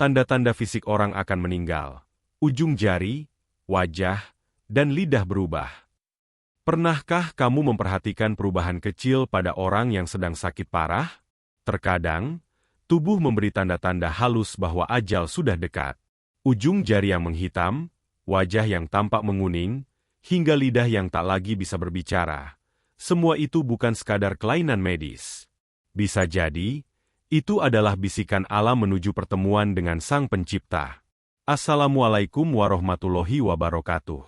tanda-tanda fisik orang akan meninggal. Ujung jari, wajah, dan lidah berubah. Pernahkah kamu memperhatikan perubahan kecil pada orang yang sedang sakit parah? Terkadang, tubuh memberi tanda-tanda halus bahwa ajal sudah dekat. Ujung jari yang menghitam, wajah yang tampak menguning, hingga lidah yang tak lagi bisa berbicara. Semua itu bukan sekadar kelainan medis. Bisa jadi, itu adalah bisikan alam menuju pertemuan dengan Sang Pencipta. Assalamualaikum warahmatullahi wabarakatuh.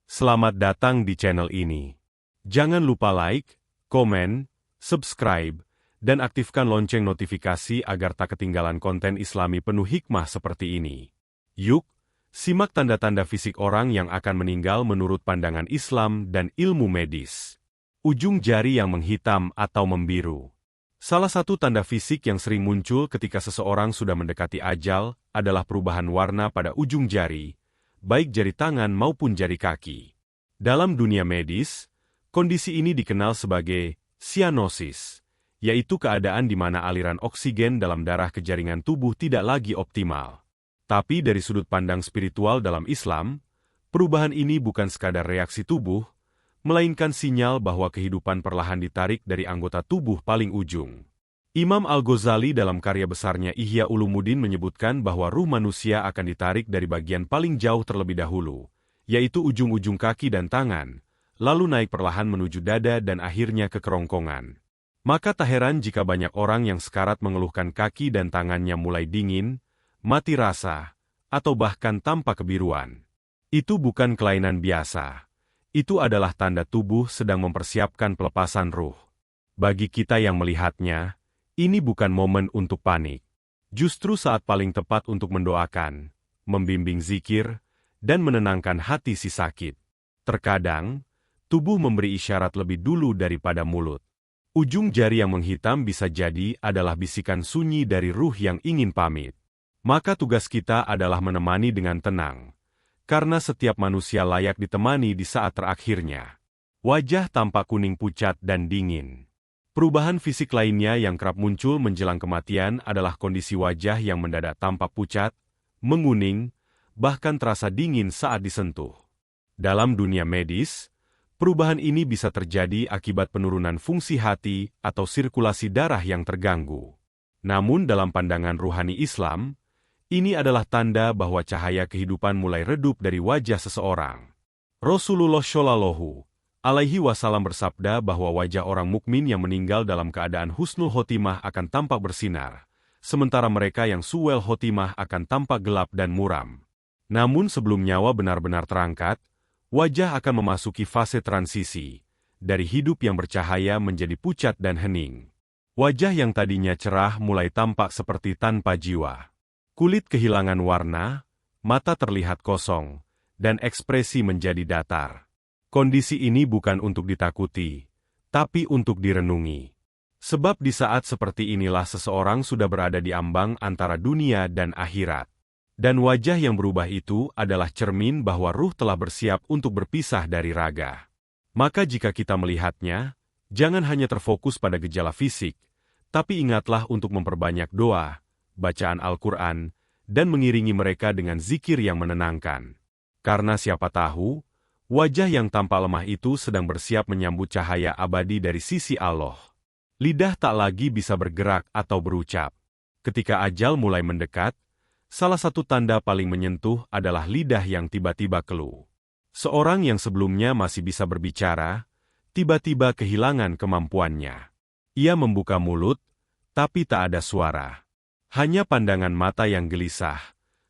Selamat datang di channel ini. Jangan lupa like, komen, subscribe, dan aktifkan lonceng notifikasi agar tak ketinggalan konten Islami penuh hikmah seperti ini. Yuk, simak tanda-tanda fisik orang yang akan meninggal menurut pandangan Islam dan ilmu medis. Ujung jari yang menghitam atau membiru. Salah satu tanda fisik yang sering muncul ketika seseorang sudah mendekati ajal adalah perubahan warna pada ujung jari, baik jari tangan maupun jari kaki. Dalam dunia medis, kondisi ini dikenal sebagai cyanosis, yaitu keadaan di mana aliran oksigen dalam darah ke jaringan tubuh tidak lagi optimal. Tapi dari sudut pandang spiritual dalam Islam, perubahan ini bukan sekadar reaksi tubuh, melainkan sinyal bahwa kehidupan perlahan ditarik dari anggota tubuh paling ujung. Imam Al-Ghazali dalam karya besarnya Ihya Ulumuddin menyebutkan bahwa ruh manusia akan ditarik dari bagian paling jauh terlebih dahulu, yaitu ujung-ujung kaki dan tangan, lalu naik perlahan menuju dada dan akhirnya ke kerongkongan. Maka tak heran jika banyak orang yang sekarat mengeluhkan kaki dan tangannya mulai dingin, mati rasa, atau bahkan tampak kebiruan. Itu bukan kelainan biasa. Itu adalah tanda tubuh sedang mempersiapkan pelepasan ruh. Bagi kita yang melihatnya, ini bukan momen untuk panik. Justru saat paling tepat untuk mendoakan, membimbing zikir, dan menenangkan hati si sakit. Terkadang, tubuh memberi isyarat lebih dulu daripada mulut. Ujung jari yang menghitam bisa jadi adalah bisikan sunyi dari ruh yang ingin pamit. Maka tugas kita adalah menemani dengan tenang. Karena setiap manusia layak ditemani di saat terakhirnya. Wajah tampak kuning pucat dan dingin. Perubahan fisik lainnya yang kerap muncul menjelang kematian adalah kondisi wajah yang mendadak tampak pucat, menguning, bahkan terasa dingin saat disentuh. Dalam dunia medis, perubahan ini bisa terjadi akibat penurunan fungsi hati atau sirkulasi darah yang terganggu. Namun dalam pandangan ruhani Islam, ini adalah tanda bahwa cahaya kehidupan mulai redup dari wajah seseorang. Rasulullah Shallallahu Alaihi Wasallam bersabda bahwa wajah orang mukmin yang meninggal dalam keadaan husnul khotimah akan tampak bersinar, sementara mereka yang su'ul khotimah akan tampak gelap dan muram. Namun sebelum nyawa benar-benar terangkat, wajah akan memasuki fase transisi, dari hidup yang bercahaya menjadi pucat dan hening. Wajah yang tadinya cerah mulai tampak seperti tanpa jiwa. Kulit kehilangan warna, mata terlihat kosong, dan ekspresi menjadi datar. Kondisi ini bukan untuk ditakuti, tapi untuk direnungi. Sebab di saat seperti inilah seseorang sudah berada di ambang antara dunia dan akhirat. Dan wajah yang berubah itu adalah cermin bahwa ruh telah bersiap untuk berpisah dari raga. Maka jika kita melihatnya, jangan hanya terfokus pada gejala fisik, tapi ingatlah untuk memperbanyak doa, bacaan Al-Quran, dan mengiringi mereka dengan zikir yang menenangkan. Karena siapa tahu, wajah yang tampak lemah itu sedang bersiap menyambut cahaya abadi dari sisi Allah. Lidah tak lagi bisa bergerak atau berucap. Ketika ajal mulai mendekat, salah satu tanda paling menyentuh adalah lidah yang tiba-tiba keluh. Seorang yang sebelumnya masih bisa berbicara, tiba-tiba kehilangan kemampuannya. Ia membuka mulut, tapi tak ada suara. Hanya pandangan mata yang gelisah,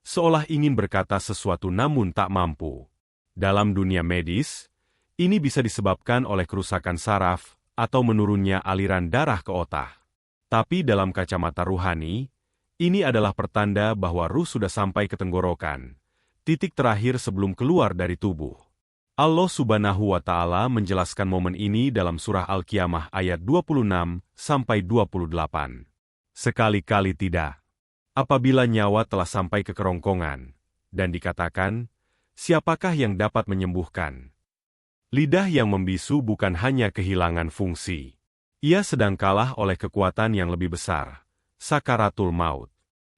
seolah ingin berkata sesuatu namun tak mampu. Dalam dunia medis, ini bisa disebabkan oleh kerusakan saraf atau menurunnya aliran darah ke otak. Tapi dalam kacamata ruhani, ini adalah pertanda bahwa ruh sudah sampai ke tenggorokan, titik terakhir sebelum keluar dari tubuh. Allah Subhanahu wa Ta'ala menjelaskan momen ini dalam surah Al-Qiyamah ayat 26-28. Sekali-kali tidak. Apabila nyawa telah sampai ke kerongkongan, dan dikatakan, siapakah yang dapat menyembuhkan? Lidah yang membisu bukan hanya kehilangan fungsi. Ia sedang kalah oleh kekuatan yang lebih besar, sakaratul maut.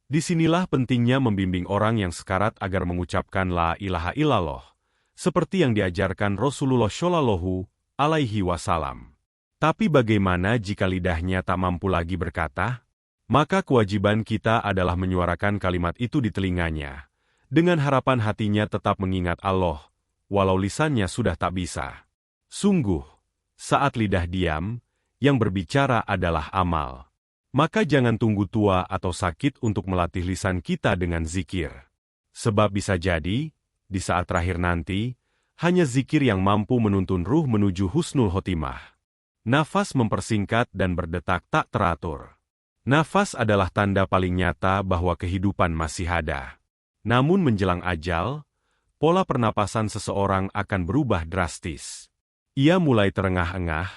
Disinilah pentingnya membimbing orang yang sekarat agar mengucapkan la ilaha illallah, seperti yang diajarkan Rasulullah Shallallahu Alaihi Wasallam. Tapi bagaimana jika lidahnya tak mampu lagi berkata? Maka kewajiban kita adalah menyuarakan kalimat itu di telinganya, dengan harapan hatinya tetap mengingat Allah, walau lisannya sudah tak bisa. Sungguh, saat lidah diam, yang berbicara adalah amal. Maka jangan tunggu tua atau sakit untuk melatih lisan kita dengan zikir. Sebab bisa jadi, di saat terakhir nanti, hanya zikir yang mampu menuntun ruh menuju husnul khotimah. Nafas mempersingkat dan berdetak tak teratur. Nafas adalah tanda paling nyata bahwa kehidupan masih ada. Namun menjelang ajal, pola pernapasan seseorang akan berubah drastis. Ia mulai terengah-engah,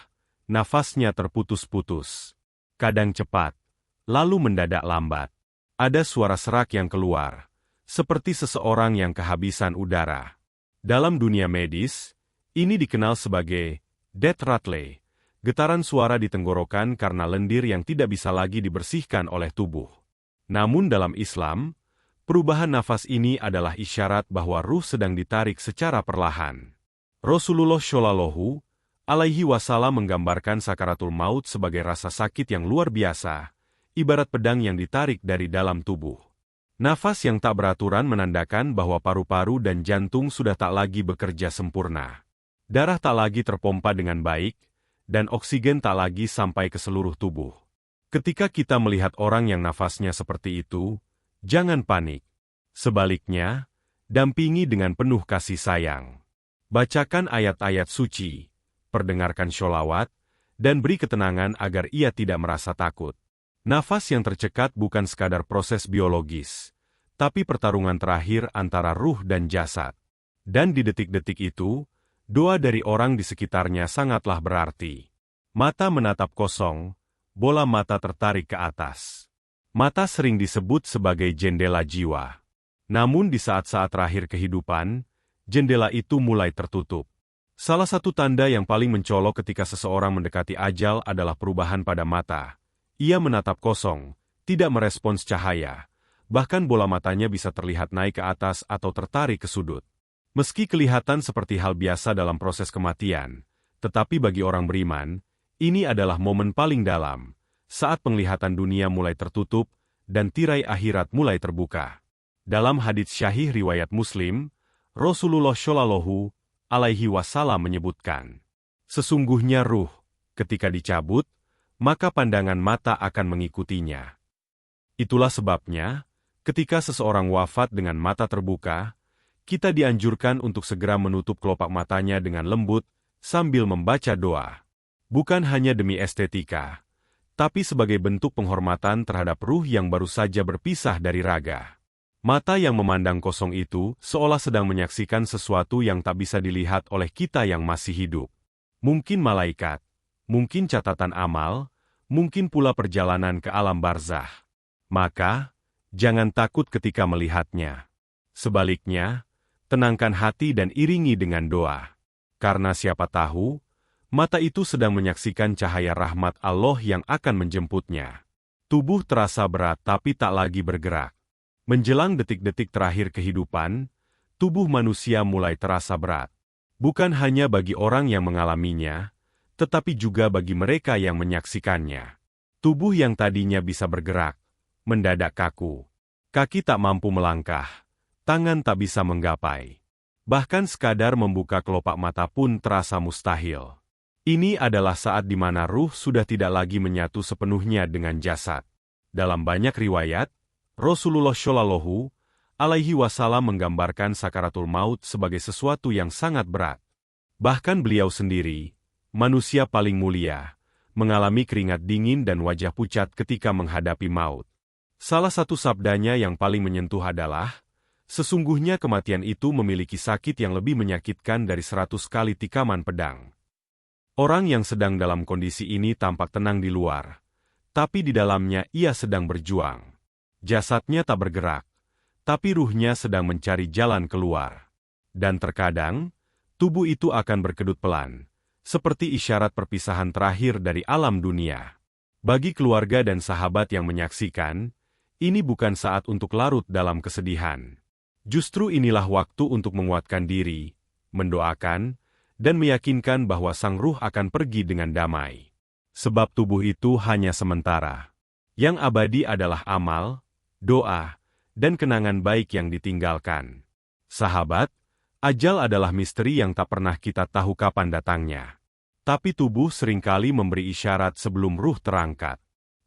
nafasnya terputus-putus. Kadang cepat, lalu mendadak lambat. Ada suara serak yang keluar, seperti seseorang yang kehabisan udara. Dalam dunia medis, ini dikenal sebagai death rattle, getaran suara di tenggorokan karena lendir yang tidak bisa lagi dibersihkan oleh tubuh. Namun dalam Islam, perubahan nafas ini adalah isyarat bahwa ruh sedang ditarik secara perlahan. Rasulullah Shallallahu Alaihi Wasallam menggambarkan sakaratul maut sebagai rasa sakit yang luar biasa, ibarat pedang yang ditarik dari dalam tubuh. Nafas yang tak beraturan menandakan bahwa paru-paru dan jantung sudah tak lagi bekerja sempurna. Darah tak lagi terpompa dengan baik, dan oksigen tak lagi sampai ke seluruh tubuh. Ketika kita melihat orang yang nafasnya seperti itu, jangan panik. Sebaliknya, dampingi dengan penuh kasih sayang. Bacakan ayat-ayat suci, perdengarkan sholawat, dan beri ketenangan agar ia tidak merasa takut. Nafas yang tercekat bukan sekadar proses biologis, tapi pertarungan terakhir antara ruh dan jasad. Dan di detik-detik itu, doa dari orang di sekitarnya sangatlah berarti. Mata menatap kosong, bola mata tertarik ke atas. Mata sering disebut sebagai jendela jiwa. Namun di saat-saat terakhir kehidupan, jendela itu mulai tertutup. Salah satu tanda yang paling mencolok ketika seseorang mendekati ajal adalah perubahan pada mata. Ia menatap kosong, tidak merespons cahaya, bahkan bola matanya bisa terlihat naik ke atas atau tertarik ke sudut. Meski kelihatan seperti hal biasa dalam proses kematian, tetapi bagi orang beriman, ini adalah momen paling dalam, saat penglihatan dunia mulai tertutup dan tirai akhirat mulai terbuka. Dalam hadits syahih riwayat Muslim, Rasulullah Shallallahu Alaihi Wasallam menyebutkan, sesungguhnya ruh, ketika dicabut, maka pandangan mata akan mengikutinya. Itulah sebabnya, ketika seseorang wafat dengan mata terbuka, kita dianjurkan untuk segera menutup kelopak matanya dengan lembut sambil membaca doa. Bukan hanya demi estetika, tapi sebagai bentuk penghormatan terhadap ruh yang baru saja berpisah dari raga. Mata yang memandang kosong itu seolah sedang menyaksikan sesuatu yang tak bisa dilihat oleh kita yang masih hidup. Mungkin malaikat, mungkin catatan amal, mungkin pula perjalanan ke alam barzah. Maka, jangan takut ketika melihatnya. Sebaliknya, tenangkan hati dan iringi dengan doa. Karena siapa tahu, mata itu sedang menyaksikan cahaya rahmat Allah yang akan menjemputnya. Tubuh terasa berat tapi tak lagi bergerak. Menjelang detik-detik terakhir kehidupan, tubuh manusia mulai terasa berat. Bukan hanya bagi orang yang mengalaminya, tetapi juga bagi mereka yang menyaksikannya. Tubuh yang tadinya bisa bergerak, mendadak kaku. Kaki tak mampu melangkah, tangan tak bisa menggapai. Bahkan sekadar membuka kelopak mata pun terasa mustahil. Ini adalah saat di mana ruh sudah tidak lagi menyatu sepenuhnya dengan jasad. Dalam banyak riwayat, Rasulullah Shallallahu Alaihi Wasallam menggambarkan sakaratul maut sebagai sesuatu yang sangat berat. Bahkan beliau sendiri, manusia paling mulia, mengalami keringat dingin dan wajah pucat ketika menghadapi maut. Salah satu sabdanya yang paling menyentuh adalah, sesungguhnya kematian itu memiliki sakit yang lebih menyakitkan dari 100 kali tikaman pedang. Orang yang sedang dalam kondisi ini tampak tenang di luar, tapi di dalamnya ia sedang berjuang. Jasadnya tak bergerak, tapi ruhnya sedang mencari jalan keluar. Dan terkadang, tubuh itu akan berkedut pelan, seperti isyarat perpisahan terakhir dari alam dunia. Bagi keluarga dan sahabat yang menyaksikan, Ini bukan saat untuk larut dalam kesedihan. Justru inilah waktu untuk menguatkan diri, mendoakan, dan meyakinkan bahwa sang ruh akan pergi dengan damai. Sebab tubuh itu hanya sementara. Yang abadi adalah amal, doa, dan kenangan baik yang ditinggalkan. Sahabat, ajal adalah misteri yang tak pernah kita tahu kapan datangnya. Tapi tubuh seringkali memberi isyarat sebelum ruh terangkat.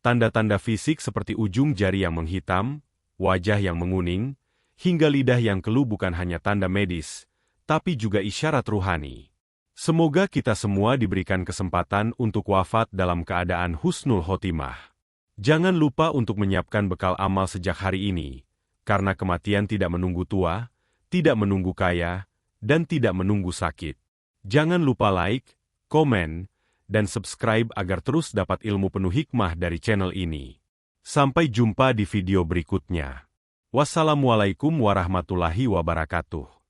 Tanda-tanda fisik seperti ujung jari yang menghitam, wajah yang menguning, hingga lidah yang keluh bukan hanya tanda medis, tapi juga isyarat ruhani. Semoga kita semua diberikan kesempatan untuk wafat dalam keadaan husnul khotimah. Jangan lupa untuk menyiapkan bekal amal sejak hari ini, karena kematian tidak menunggu tua, tidak menunggu kaya, dan tidak menunggu sakit. Jangan lupa like, komen, dan subscribe agar terus dapat ilmu penuh hikmah dari channel ini. Sampai jumpa di video berikutnya. Wassalamualaikum warahmatullahi wabarakatuh.